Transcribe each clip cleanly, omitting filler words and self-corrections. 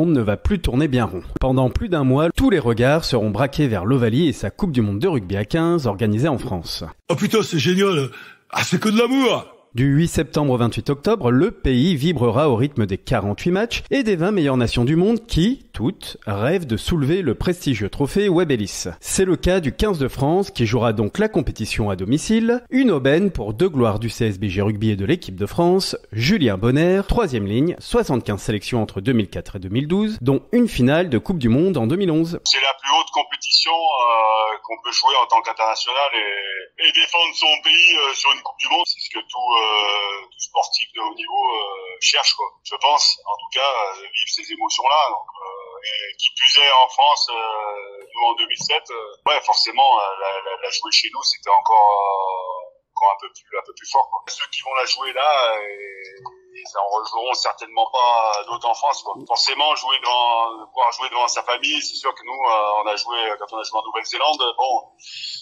monde ne va plus tourner bien rond. Pendant plus d'un mois, tous les regards seront braqués vers l'Ovalie et sa Coupe du Monde de rugby à 15 organisée en France. Oh putain, c'est génial! Ah, c'est que de l'amour! Du 8 septembre au 28 octobre, le pays vibrera au rythme des 48 matchs et des 20 meilleures nations du monde qui, toutes, rêvent de soulever le prestigieux trophée Webb Ellis. C'est le cas du 15 de France qui jouera donc la compétition à domicile. Une aubaine pour deux gloires du CSBJ Rugby et de l'équipe de France, Julien Bonner, 3e ligne, 75 sélections entre 2004 et 2012, dont une finale de Coupe du Monde en 2011. C'est la plus haute compétition qu'on peut jouer en tant qu'international et défendre son pays sur une Coupe du Monde. C'est ce que tout sportif de haut niveau cherche, quoi. Je pense, en tout cas, vivre ces émotions-là. Donc, et qui plus est en France, nous en 2007, ouais, forcément, la jouer chez nous, c'était encore un peu plus fort, quoi. Ceux qui vont la jouer là, et ça en rejoueront certainement pas d'autres en France, quoi. Forcément, pouvoir jouer devant sa famille, c'est sûr que nous, quand on a joué en Nouvelle-Zélande, bon,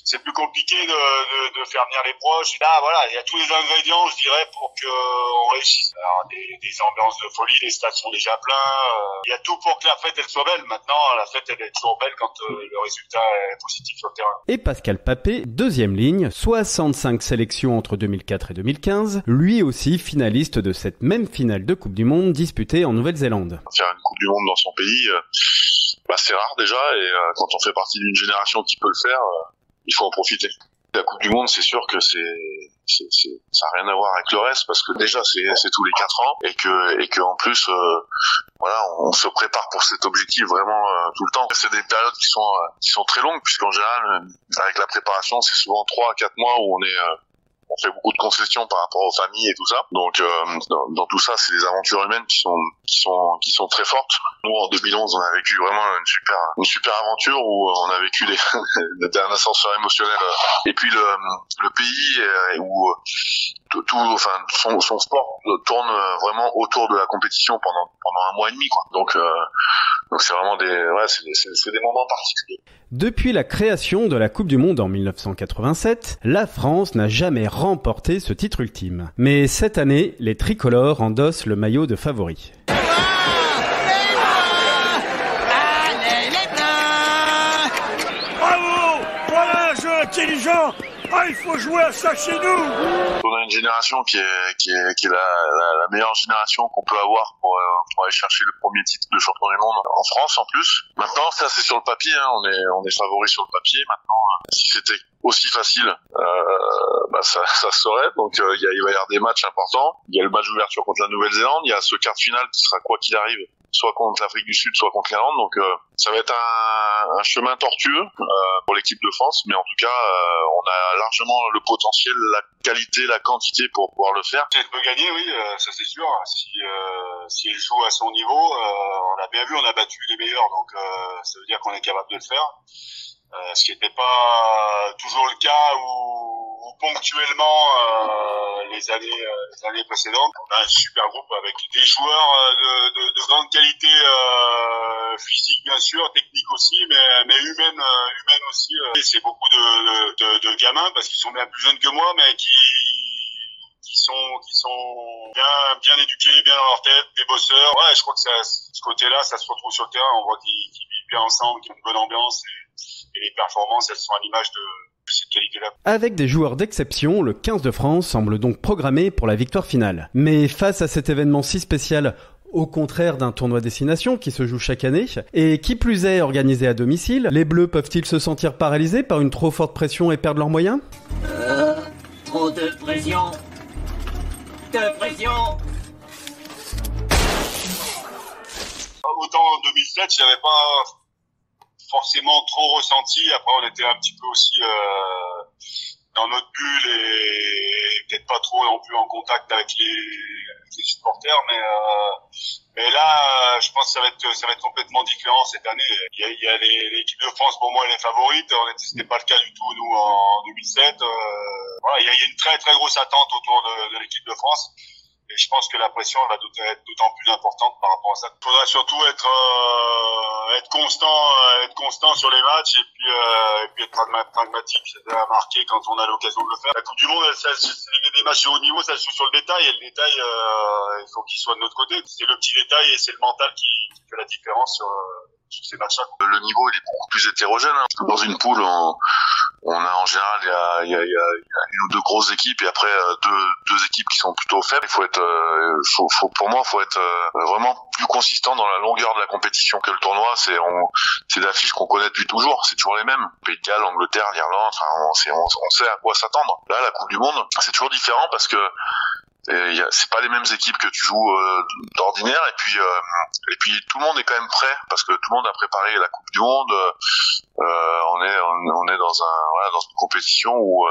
c'est plus compliqué de faire venir les proches. Là, voilà, il y a tous les ingrédients, je dirais, pour qu'on réussisse. Alors, des ambiances de folie, les stades sont déjà pleins. Il y a tout pour que la fête, elle soit belle. Maintenant, la fête, elle est toujours belle quand le résultat est positif sur le terrain. Et Pascal Papé, 2e ligne, 65 sélections entre 2004 et 2015, lui aussi finaliste de cette même finale de Coupe du Monde disputée en Nouvelle-Zélande. Faire une Coupe du Monde dans son pays, c'est rare déjà, et quand on fait partie d'une génération qui peut le faire, il faut en profiter. La Coupe du Monde, c'est sûr que ça n'a rien à voir avec le reste, parce que déjà c'est tous les 4 ans, et que en plus voilà, on se prépare pour cet objectif vraiment tout le temps. C'est des périodes qui sont très longues, puisqu'en général avec la préparation, c'est souvent 3 à 4 mois où on fait beaucoup de concessions par rapport aux familles et tout ça. Donc dans tout ça, c'est des aventures humaines qui sont très fortes. Nous en 2011, on a vécu vraiment une super aventure où on a vécu un ascenseur émotionnel. Et puis le pays où son sport tourne vraiment autour de la compétition pendant un mois et demi, quoi. Donc c'est vraiment c'est des moments particuliers. Depuis la création de la Coupe du Monde en 1987, la France n'a jamais remporté ce titre ultime. Mais cette année, les tricolores endossent le maillot de favori. Bravo! Voilà un jeu intelligent! Ah, il faut jouer à ça chez nous! On a une génération qui est la meilleure génération qu'on peut avoir pour aller chercher le premier titre de champion du monde en France en plus. Maintenant, ça c'est sur le papier, hein. On est favori sur le papier. Maintenant, si c'était aussi facile, ça se saurait. Donc il va y avoir des matchs importants. Il y a le match d'ouverture contre la Nouvelle-Zélande. Il y a ce quart de finale qui sera quoi qu'il arrive, soit contre l'Afrique du Sud, soit contre l'Irlande. Donc ça va être un chemin tortueux pour l'équipe de France, mais en tout cas on a largement le potentiel, la qualité, la quantité pour pouvoir le faire. Elle peut gagner, oui, ça c'est sûr. Si elle joue à son niveau, on a bien vu, on a battu les meilleurs, donc ça veut dire qu'on est capable de le faire. Ce qui n'était pas toujours le cas ou ponctuellement les années précédentes. On a un super groupe avec des joueurs de grande qualité physique bien sûr, technique aussi, mais humaine aussi. Et c'est beaucoup de gamins parce qu'ils sont bien plus jeunes que moi, mais qui sont bien éduqués, bien dans leur tête, des bosseurs. Ouais, je crois que ce côté-là, ça se retrouve sur le terrain. On voit qu'ils vivent bien ensemble, qu'il y a une bonne ambiance et les performances, elles sont à l'image de cette qualité-là. Avec des joueurs d'exception, le 15 de France semble donc programmé pour la victoire finale. Mais face à cet événement si spécial, au contraire d'un tournoi destination qui se joue chaque année, et qui plus est organisé à domicile, les Bleus peuvent-ils se sentir paralysés par une trop forte pression et perdre leurs moyens ? Trop de pression. Autant en 2007, je n'avais pas forcément trop ressenti. Après, on était un petit peu aussi dans notre bulle et peut-être pas trop non plus en contact avec les supporters, mais là, je pense que ça va être complètement différent cette année. Il y a l'équipe de France, pour moi, elle est favorite. C'était pas le cas du tout, nous, en 2007. Voilà, il y a une très, très grosse attente autour de l'équipe de France. Et je pense que la pression va être d'autant plus importante par rapport à ça. Il faudra surtout être constant sur les matchs et puis être pragmatique, c'est-à-dire marquer quand on a l'occasion de le faire. La Coupe du Monde, des matchs de haut niveau, ça se joue sur le détail, et le détail, il faut qu'il soit de notre côté. C'est le petit détail et c'est le mental qui fait la différence sur ces matchs-là. Le niveau, il est beaucoup plus hétérogène. Dans une poule, on a en général, il y a une ou deux grosses équipes et après deux équipes qui sont plutôt faibles. Il faut être, pour moi, faut être vraiment plus consistant dans la longueur de la compétition que le tournoi. C'est des affiches qu'on connaît depuis toujours. C'est toujours les mêmes. Pays de Galles, Angleterre, l'Irlande. Enfin, on sait à quoi s'attendre. Là, la Coupe du Monde, c'est toujours différent parce que c'est pas les mêmes équipes que tu joues d'ordinaire, et puis tout le monde est quand même prêt parce que tout le monde a préparé la Coupe du Monde. On est dans une compétition où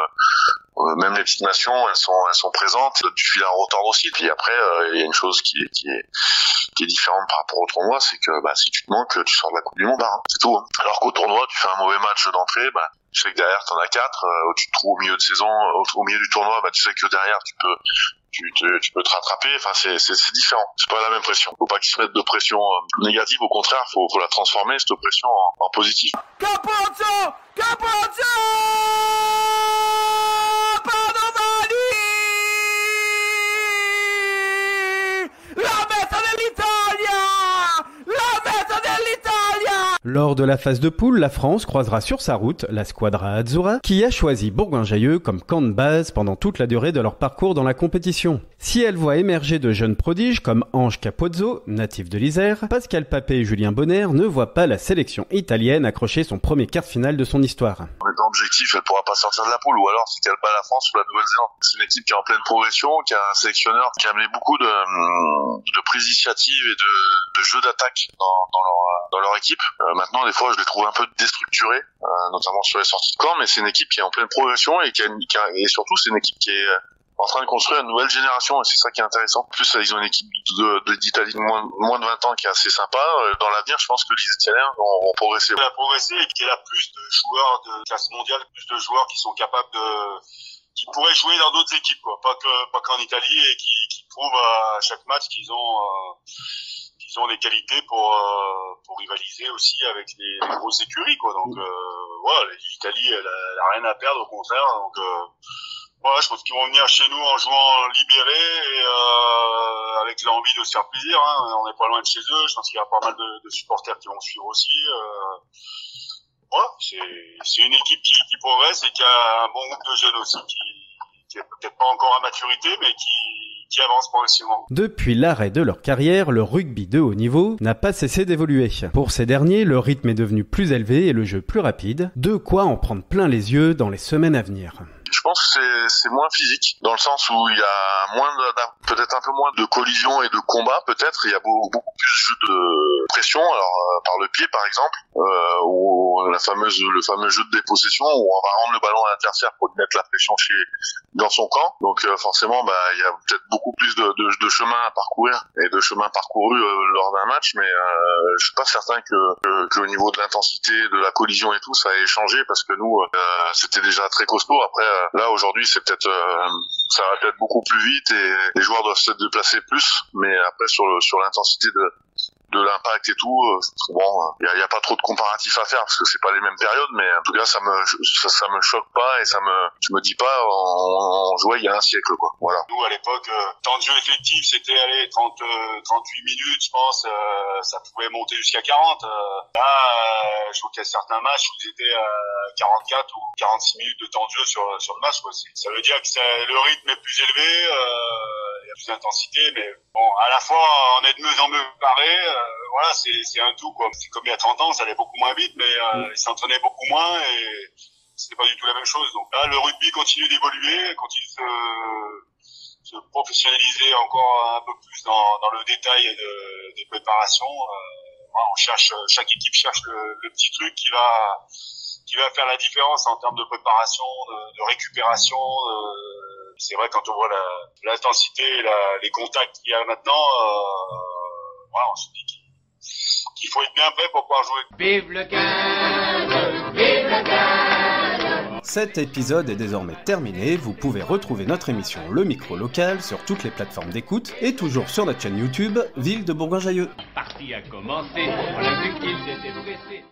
même les petites nations elles sont présentes, du fil à retordre aussi. Puis après il y a une chose qui est différente par rapport au tournoi, c'est que si tu te manques, tu sors de la Coupe du Monde, c'est tout. Alors qu'au tournoi, tu fais un mauvais match d'entrée, tu sais que derrière t'en as 4, tu te trouves au milieu de saison, au milieu du tournoi, tu sais que derrière tu peux te rattraper. Enfin, c'est différent. C'est pas la même pression. Faut pas qu'ils se mettent de pression négative. Au contraire, faut la transformer, cette pression, en positive. Capozzo! Padovani! La meta dell'Italia! La meta dell'Italia! Lors de la phase de poule, la France croisera sur sa route la Squadra Azzurra, qui a choisi Bourgoin-Jallieu comme camp de base pendant toute la durée de leur parcours dans la compétition. Si elle voit émerger de jeunes prodiges comme Ange Capozzo, natif de l'Isère, Pascal Papé et Julien Bonner ne voient pas la sélection italienne accrocher son premier quart de finale de son histoire. En étant objectif, elle pourra pas sortir de la poule, ou alors c'est qu'elle bat la France ou la Nouvelle-Zélande. C'est une équipe qui est en pleine progression, qui a un sélectionneur qui a amené beaucoup de prises d'initiative et de jeux d'attaque dans leur équipe. Maintenant, des fois, je les trouve un peu déstructurés, notamment sur les sorties de camp, mais c'est une équipe qui est en pleine progression et et surtout, c'est une équipe qui est en train de construire une nouvelle génération, et c'est ça qui est intéressant. En plus, ils ont une équipe d'Italie de moins de 20 ans qui est assez sympa. Dans l'avenir, je pense que les Italiens vont progresser. Elle a progressé et qu'elle a plus de joueurs de classe mondiale, plus de joueurs qui sont capables qui pourraient jouer dans d'autres équipes, quoi. Pas qu'en Italie, et qui prouvent à chaque match qu'ils ont des qualités pour rivaliser aussi avec les grosses écuries, quoi. Donc, l'Italie, elle a rien à perdre, au contraire. Donc, je pense qu'ils vont venir chez nous en jouant libéré et avec l'envie de se faire plaisir. On n'est pas loin de chez eux. Je pense qu'il y a pas mal de supporters qui vont suivre aussi. C'est une équipe qui progresse et qui a un bon groupe de jeunes aussi qui est peut-être pas encore à maturité, mais qui avance progressivement. Depuis l'arrêt de leur carrière, le rugby de haut niveau n'a pas cessé d'évoluer. Pour ces derniers, le rythme est devenu plus élevé et le jeu plus rapide, de quoi en prendre plein les yeux dans les semaines à venir. Je pense que c'est moins physique, dans le sens où il y a peut-être un peu moins de collisions et de combats, peut-être. Il y a beaucoup plus de pression, alors par le pied par exemple, ou le fameux jeu de dépossession où on va rendre le ballon à l'adversaire pour lui mettre la pression dans son camp. Donc forcément, il y a peut-être beaucoup plus de chemin à parcourir et de chemin parcouru lors d'un match, mais je suis pas certain que au niveau de l'intensité, de la collision et tout, ça ait changé, parce que nous, c'était déjà très costaud. Après, là aujourd'hui, c'est peut-être ça va peut-être beaucoup plus vite et les joueurs doivent se déplacer plus, mais après sur l'intensité de l'impact et tout, il y a pas trop de comparatifs à faire parce que c'est pas les mêmes périodes, mais en tout cas ça me choque pas et je me dis pas on jouait il y a un siècle, quoi. Voilà. Nous à l'époque, temps de jeu effectif c'était 38 minutes, je pense, ça pouvait monter jusqu'à 40. Là, je vois qu'il y a certains matchs où c'était 44 ou 46 minutes de temps de jeu sur le match, quoi. Ça veut dire que le rythme est plus élevé, il y a plus d'intensité, mais bon, à la fois on est de mieux en mieux paré. C'est un tout, quoi. C'est comme il y a 30 ans, ça allait beaucoup moins vite, mais ils s'entraînaient beaucoup moins et c'était pas du tout la même chose. Donc là, le rugby continue d'évoluer, continue de se professionnaliser encore un peu plus dans le détail des préparations. Chaque équipe cherche le petit truc qui va faire la différence en termes de préparation, de récupération. C'est vrai, quand on voit l'intensité et les contacts qu'il y a maintenant, on se dit qu'il faut être bien prêt pour pouvoir jouer. Vive le 15, vive le 15. Cet épisode est désormais terminé, vous pouvez retrouver notre émission Le Micro Local sur toutes les plateformes d'écoute et toujours sur notre chaîne YouTube Ville de Bourgoin-Jallieu. La partie a commencé, on a vu qu'ils étaient pressés.